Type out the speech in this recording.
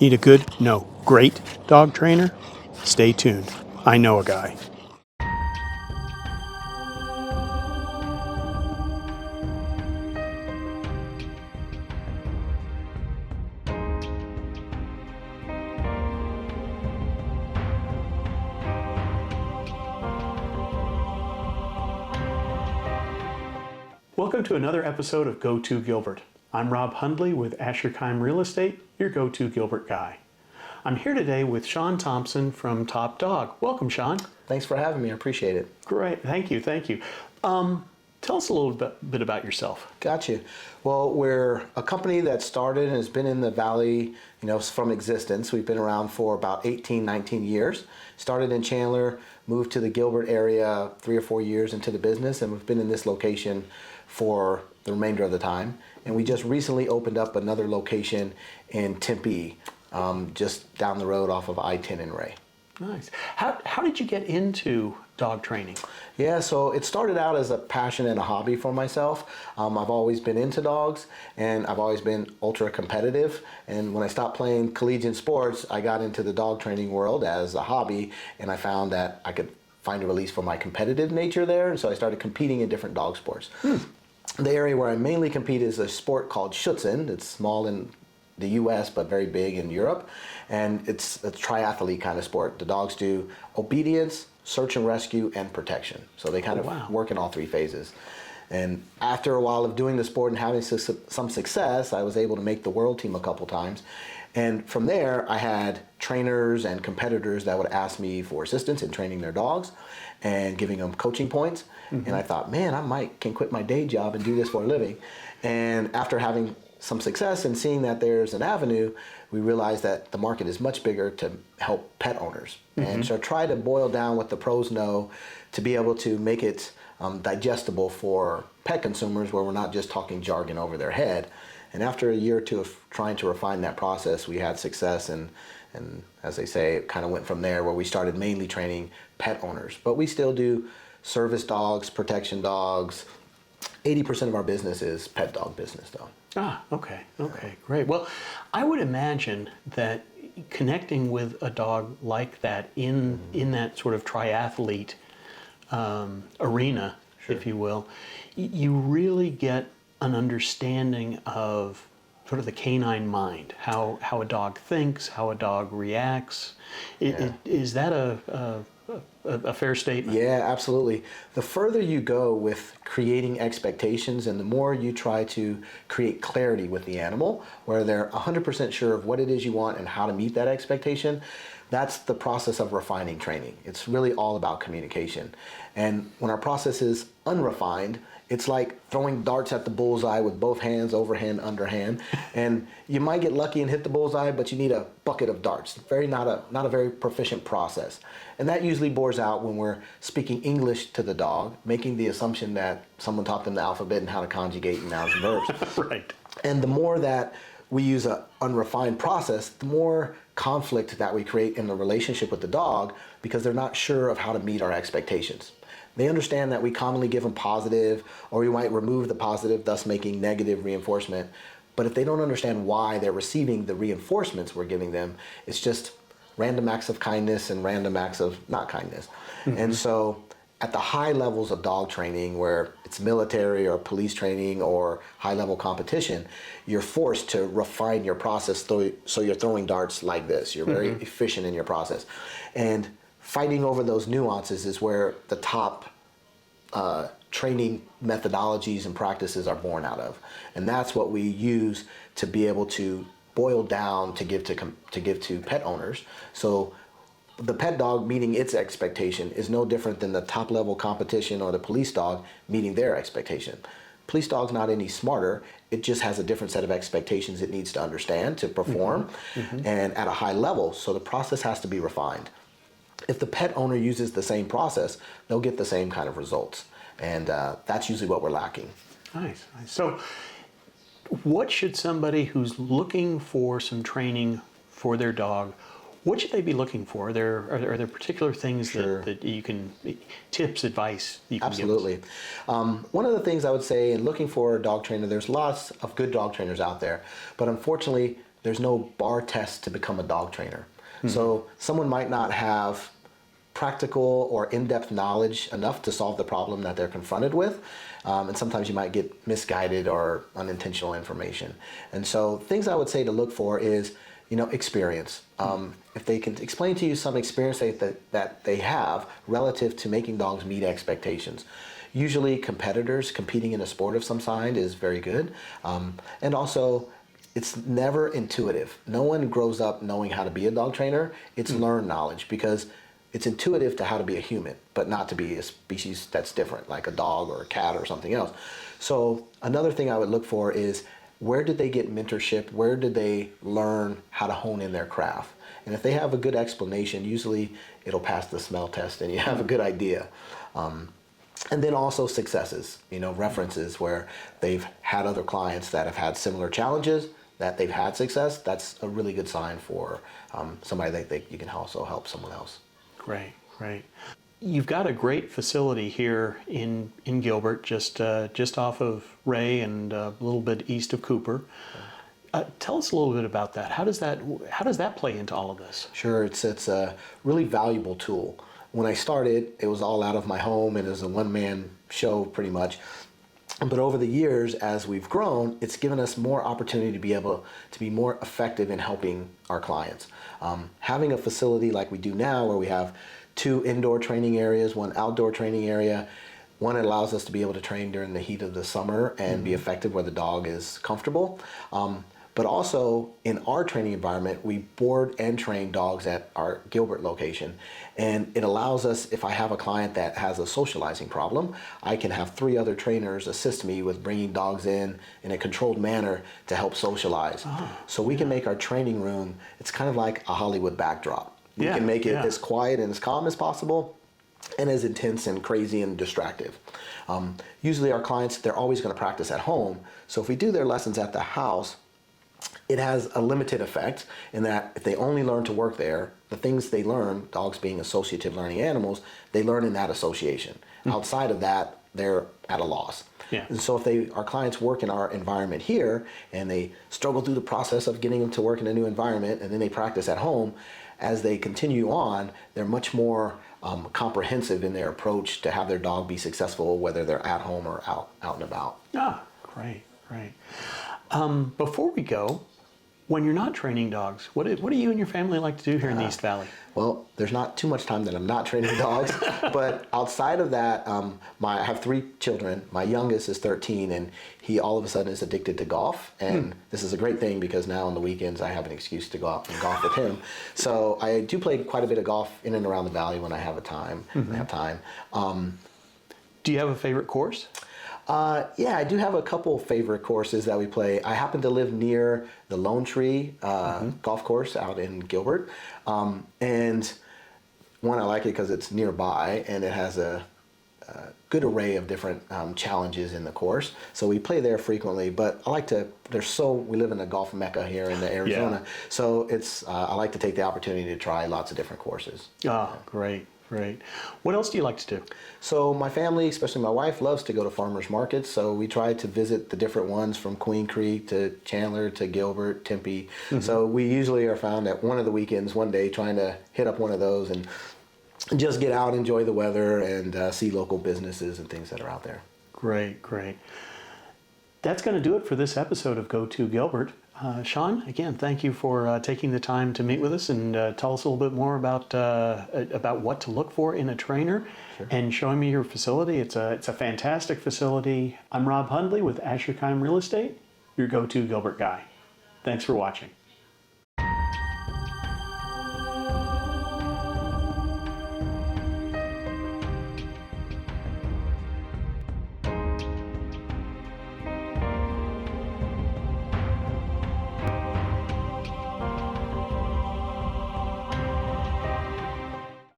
Need a good, no, great dog trainer? Stay tuned. I know a guy. Welcome to another episode of Go To Gilbert. I'm Rob.hundley with Chaim Real Estate, your go-to Gilbert guy. I'm here today with Shawn Thompson from Top Dog. Welcome, Shawn. Thanks for having me. I appreciate it. Great. Thank you. Tell us a little bit about yourself. Gotcha. Well, we're a company that started and has been in the Valley, from existence. We've been around for about 18, 19 years. Started in Chandler, moved to the Gilbert area 3 or 4 years into the business, and we've been in this location for the remainder of the time. And we just recently opened up another location in Tempe, just down the road off of I-10 and Ray. Nice. How did you get into dog training? Yeah, so it started out as a passion and a hobby for myself. I've always been into dogs, and I've always been ultra competitive. And when I stopped playing collegiate sports, I got into the dog training world as a hobby, and I found that I could find a release for my competitive nature there, and so I started competing in different dog sports. The area where I mainly compete is a sport called Schutzen. It's small in the US but very big in Europe, and it's a triathlete kind of sport. The dogs do obedience, search and rescue, and protection. So they kind of work in all three phases. And after a while of doing the sport and having some success, I was able to make the world team a couple times. And from there, I had trainers and competitors that would ask me for assistance in training their dogs and giving them coaching points. And I thought, man, can quit my day job and do this for a living. And after having some success and seeing that there's an avenue, we realized that the market is much bigger to help pet owners. And so try to boil down what the pros know to be able to make it digestible for pet consumers, where we're not just talking jargon over their head. And after a year or two of trying to refine that process, we had success, and as they say, it kind of went from there, where we started mainly training pet owners. But we still do service dogs, protection dogs. 80% of our business is pet dog business, though. Okay, great. Well, I would imagine that connecting with a dog like that in that sort of triathlete arena, if you will, you really get an understanding of sort of the canine mind, how a dog thinks, how a dog reacts. Is that a fair statement? Yeah, absolutely. The further you go with creating expectations and the more you try to create clarity with the animal, where they're 100% sure of what it is you want and how to meet that expectation, that's the process of refining training. It's really all about communication. And when our process is unrefined, it's like throwing darts at the bullseye with both hands, overhand, underhand. And you might get lucky and hit the bullseye, but you need a bucket of darts. Not a very proficient process. And that usually bores out when we're speaking English to the dog, making the assumption that someone taught them the alphabet and how to conjugate nouns and verbs. Right. And the more that we use an unrefined process, the more conflict that we create in the relationship with the dog, because they're not sure of how to meet our expectations. They understand that we commonly give them positive, or we might remove the positive, thus making negative reinforcement. But if they don't understand why they're receiving the reinforcements we're giving them, it's just random acts of kindness and random acts of not kindness. And so at the high levels of dog training, where it's military or police training or high-level competition, you're forced to refine your process, so you're throwing darts like this. You're very efficient in your process. And fighting over those nuances is where the top training methodologies and practices are born out of. And that's what we use to be able to boil down to give to pet owners. So the pet dog meeting its expectation is no different than the top level competition or the police dog meeting their expectation. Police dog's not any smarter, it just has a different set of expectations it needs to understand to perform, and at a high level, so the process has to be refined. If the pet owner uses the same process, they'll get the same kind of results, and that's usually what we're lacking. Nice. So what should somebody who's looking for some training for their dog, what should they be looking for? Are there particular things that you can, tips, advice you can Absolutely. give us? One of the things I would say in looking for a dog trainer, there's lots of good dog trainers out there, but unfortunately, there's no bar test to become a dog trainer. So someone might not have practical or in-depth knowledge enough to solve the problem that they're confronted with. And sometimes you might get misguided or unintentional information. And so things I would say to look for is, experience. If they can explain to you some experience that they have relative to making dogs meet expectations. Usually competitors competing in a sport of some kind is very good. And also, it's never intuitive. No one grows up knowing how to be a dog trainer. It's learned knowledge, because it's intuitive to how to be a human, but not to be a species that's different, like a dog or a cat or something else. So another thing I would look for is, where did they get mentorship? Where did they learn how to hone in their craft? And if they have a good explanation, usually it'll pass the smell test and you have a good idea. And then also successes, references where they've had other clients that have had similar challenges, that they've had success. That's a really good sign for somebody that you can also help someone else. Great, great. You've got a great facility here in Gilbert, just off of Ray and a little bit east of Cooper. Tell us a little bit about that. How does that play into all of this? Sure, it's a really valuable tool. When I started, it was all out of my home and it was a one-man show pretty much. But over the years, as we've grown, it's given us more opportunity to be able to be more effective in helping our clients. Having a facility like we do now, where we have 2 indoor training areas, 1 outdoor training area, one allows us to be able to train during the heat of the summer and be effective where the dog is comfortable. But also in our training environment, we board and train dogs at our Gilbert location. And it allows us, if I have a client that has a socializing problem, I can have 3 other trainers assist me with bringing dogs in a controlled manner to help socialize. So we can make our training room, it's kind of like a Hollywood backdrop. We can make it as quiet and as calm as possible, and as intense and crazy and distractive. Usually our clients, they're always going to practice at home. So if we do their lessons at the house, it has a limited effect in that if they only learn to work there, the things they learn, dogs being associative learning animals, they learn in that association. Outside of that, they're at a loss. And so if our clients work in our environment here and they struggle through the process of getting them to work in a new environment, and then they practice at home, as they continue on, they're much more comprehensive in their approach to have their dog be successful, whether they're at home or out and about. Great, great. Before we go, when you're not training dogs, what do you and your family like to do here in the East Valley? Well, there's not too much time that I'm not training dogs, but outside of that, I have 3 children. My youngest is 13, and he all of a sudden is addicted to golf. And this is a great thing, because now on the weekends I have an excuse to go out and golf with him. So I do play quite a bit of golf in and around the valley when I have time. Do you have a favorite course? Yeah, I do have a couple favorite courses that we play. I happen to live near the Lone Tree golf course out in Gilbert. And one, I like it because it's nearby and it has a good array of different challenges in the course. So we play there frequently, but I like to, we live in a golf mecca here in Arizona. So I like to take the opportunity to try lots of different courses. Great. Great. What else do you like to do? So my family, especially my wife, loves to go to farmers markets. So we try to visit the different ones from Queen Creek to Chandler to Gilbert, Tempe. So we usually are found at one of the weekends, one day, trying to hit up one of those and just get out, enjoy the weather, and see local businesses and things that are out there. Great, great. That's going to do it for this episode of Go To Gilbert. Shawn, again, thank you for taking the time to meet with us and tell us a little bit more about what to look for in a trainer and showing me your facility. It's a fantastic facility. I'm Rob Hundley with Chaim Real Estate, your Go To Gilbert guy. Thanks for watching.